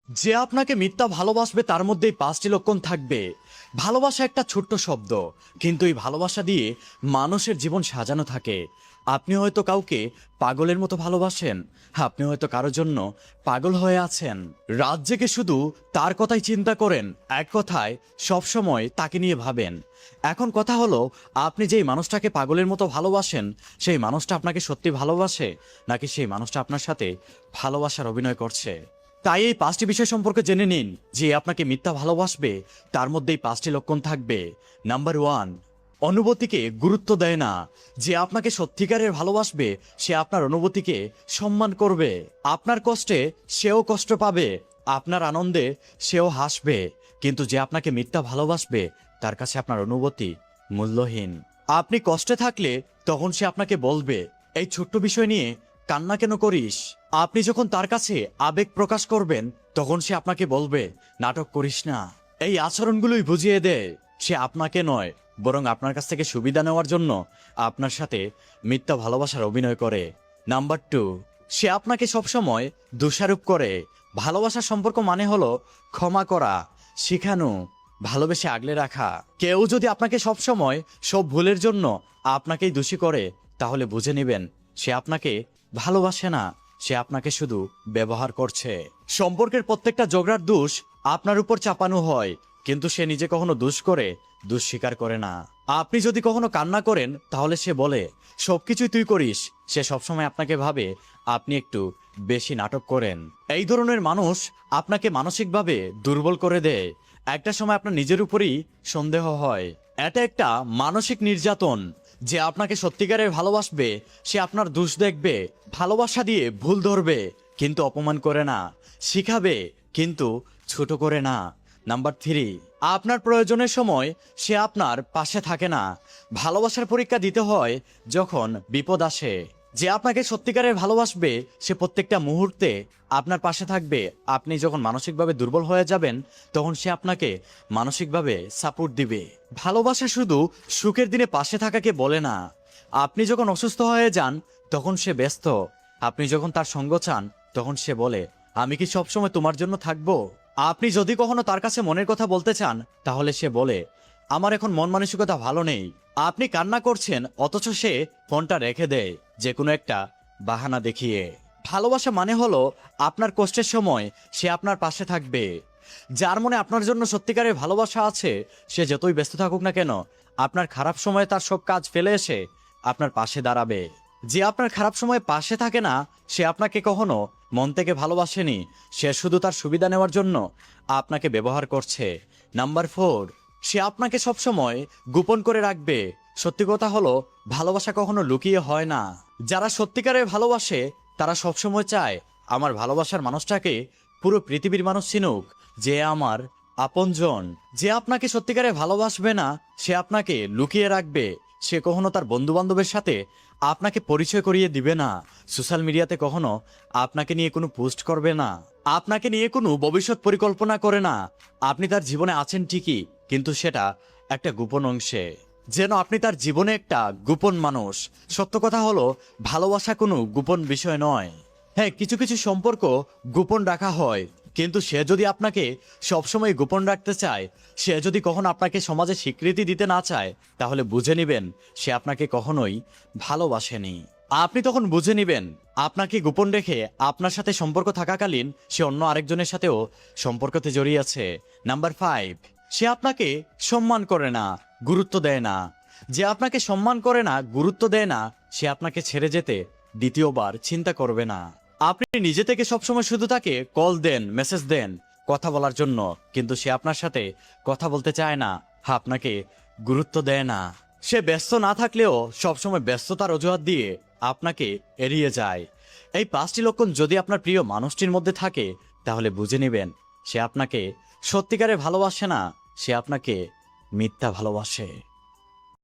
যে আপনাকে মিথ্যা ভালোবাসবে তার মধ্যেই 5টি লক্ষণ থাকবে। ভালোবাসা একটা ছোট্ট শব্দ, কিন্তু এই ভালোবাসা দিয়ে মানুষের জীবন সাজানো থাকে। আপনি হয়তো কাউকে পাগলের মতো ভালোবাসেন, আপনি হয়তো কারোর জন্য পাগল হয়ে আছেন। রাত জেগে শুধু তার কথাই চিন্তা করেন, এক কথায় সবসময় তাকে নিয়ে ভাবেন। এখন কথা হলো, আপনি যেই মানুষটাকে পাগলের মতো ভালোবাসেন, সেই মানুষটা আপনাকে সত্যি ভালোবাসে, নাকি সেই মানুষটা আপনার সাথে ভালোবাসার অভিনয় করছে? তাই এই 5টি বিষয় সম্পর্কে জেনে নিন। যে আপনাকে মিথ্যা ভালোবাসবে তার মধ্যেই 5টি লক্ষণ থাকবে। নাম্বার 1, অনুভূতিকে গুরুত্ব দেয় না। যে আপনাকে সত্যিকারের ভালোবাসবে সে আপনার অনুভূতিকে সম্মান করবে। আপনার কষ্টে সেও কষ্ট পাবে, আপনার আনন্দে সেও হাসবে। কিন্তু যে আপনাকে মিথ্যা ভালোবাসবে তার কাছে আপনার অনুভূতি মূল্যহীন। আপনি কষ্টে থাকলে তখন সে আপনাকে বলবে, এই ছোট্ট বিষয় নিয়ে কান্না কেন করিস? আপনি যখন তার কাছে আবেগ প্রকাশ করবেন তখন সে আপনাকে বলবে, নাটক করিস না। এই আচরণগুলোই বুঝিয়ে দেয় সে আপনাকে নয়, বরং আপনার কাছ থেকে সুবিধা নেওয়ার জন্য আপনার সাথে মিথ্যা ভালোবাসার অভিনয় করে। নাম্বার 2, সে আপনাকে সবসময় দোষারোপ করে। ভালোবাসার সম্পর্ক মানে হলো ক্ষমা করা, শিখানো, ভালোবেসে আগলে রাখা। কেউ যদি আপনাকে সবসময় সব ভুলের জন্য আপনাকেই দোষী করে, তাহলে বুঝে নেবেন সে আপনাকে ভালোবাসে না, সে আপনাকে শুধু ব্যবহার করছে। সম্পর্কের প্রত্যেকটা ঝগড়ার দোষ আপনার উপর চাপানো হয়, কিন্তু সে নিজে কখনো দোষ করে দোষ স্বীকার করে না। আপনি যদি কখনো কান্না করেন তাহলে সে বলে, সবকিছুই তুই করিস। সে সবসময় আপনাকে ভাবে আপনি একটু বেশি নাটক করেন। এই ধরনের মানুষ আপনাকে মানসিকভাবে দুর্বল করে দেয়। একটা সময় আপনার নিজের উপরই সন্দেহ হয়। এটা একটা মানসিক নির্যাতন। যে আপনাকে সত্যিকারের ভালোবাসবে সে আপনার দোষ দেখবে, ভালোবাসা দিয়ে ভুল ধরবে কিন্তু অপমান করে না, শিখাবে কিন্তু ছোট করে না। নাম্বার 3, আপনার প্রয়োজনের সময় সে আপনার পাশে থাকে না। ভালোবাসার পরীক্ষা দিতে হয় যখন বিপদ আসে। যে আপনাকে সত্যিকারের ভালোবাসবে সে প্রত্যেকটা মুহূর্তে আপনার পাশে থাকবে। আপনি যখন মানসিকভাবে দুর্বল হয়ে যাবেন তখন সে আপনাকে মানসিকভাবে সাপোর্ট দিবে। ভালোবাসা শুধু সুখের দিনে পাশে থাকাকে বলে না। আপনি যখন অসুস্থ হয়ে যান তখন সে ব্যস্ত, আপনি যখন তার সঙ্গ চান তখন সে বলে, আমি কি সবসময় তোমার জন্য থাকবো? আপনি যদি কখনো তার কাছে মনের কথা বলতে চান তাহলে সে বলে, আমার এখন মন মানসিকতা ভালো নেই। আপনি কান্না করছেন অথচ সে ফোনটা রেখে দেয় যে কোনো একটা বাহানা দেখিয়ে। ভালোবাসা মানে হলো আপনার কষ্টের সময় সে আপনার পাশে থাকবে। যার মনে আপনার জন্য সত্যিকারের ভালোবাসা আছে সে যতই ব্যস্ত থাকুক না কেন, আপনার খারাপ সময়ে তার সব কাজ ফেলে এসে আপনার পাশে দাঁড়াবে। যে আপনার খারাপ সময়ে পাশে থাকে না সে আপনাকে কখনো মন থেকে ভালোবাসেনি, সে শুধু তার সুবিধা নেওয়ার জন্য আপনাকে ব্যবহার করছে। নাম্বার 4, সে আপনাকে সবসময় গোপন করে রাখবে। সত্যি কথা হলো, ভালোবাসা কখনো লুকিয়ে হয় না। যারা সত্যিকারের ভালোবাসে তারা সবসময় চায় আমার ভালোবাসার মানুষটাকে পুরো পৃথিবীর মানুষ চিনুক, যে আমার আপনজন। যে আপনাকে সত্যিকারে ভালোবাসবে না সে আপনাকে লুকিয়ে রাখবে। সে কখনো তার বন্ধু বান্ধবের সাথে আপনাকে পরিচয় করিয়ে দিবে না, সোশ্যাল মিডিয়াতে কখনো আপনাকে নিয়ে কোনো পোস্ট করবে না, আপনাকে নিয়ে কোনো ভবিষ্যৎ পরিকল্পনা করে না। আপনি তার জীবনে আছেন ঠিকই, কিন্তু সেটা একটা গোপন অংশে, যেন আপনি তার জীবনে একটা গোপন মানুষ। সত্য কথা হলো, ভালোবাসা কোনো গোপন বিষয় নয়। হ্যাঁ, কিছু কিছু সম্পর্ক গোপন রাখা হয়, কিন্তু সে যদি আপনাকে সবসময় গোপন রাখতে চায়, সে যদি কখনো আপনাকে সমাজে স্বীকৃতি দিতে না চায়, তাহলে বুঝে নেবেন সে আপনাকে কখনোই ভালোবাসেনি। আপনি তখন বুঝে নেবেন আপনাকে গোপন রেখে আপনার সাথে সম্পর্ক থাকাকালীন সে অন্য আরেকজনের সাথেও সম্পর্কতে জড়িয়ে আছে। নাম্বার 5, সে আপনাকে সম্মান করে না, গুরুত্ব দেয় না। যে আপনাকে সম্মান করে না, গুরুত্ব দেয় না, সে আপনাকে ছেড়ে যেতে দ্বিতীয়বার চিন্তা করবে না। আপনি নিজে থেকে সবসময় শুধু তাকে কল দেন, মেসেজ দেন কথা বলার জন্য, কিন্তু সে আপনার সাথে কথা বলতে চায় না, আপনাকে গুরুত্ব দেয় না। সে ব্যস্ত না থাকলেও সবসময় ব্যস্ততার অজুহাত দিয়ে আপনাকে এড়িয়ে যায়। এই 5টি লক্ষণ যদি আপনার প্রিয় মানুষটির মধ্যে থাকে তাহলে বুঝে নেবেন সে আপনাকে সত্যিকারে ভালোবাসে না, সে আপনাকে মিথ্যা ভালোবাসে।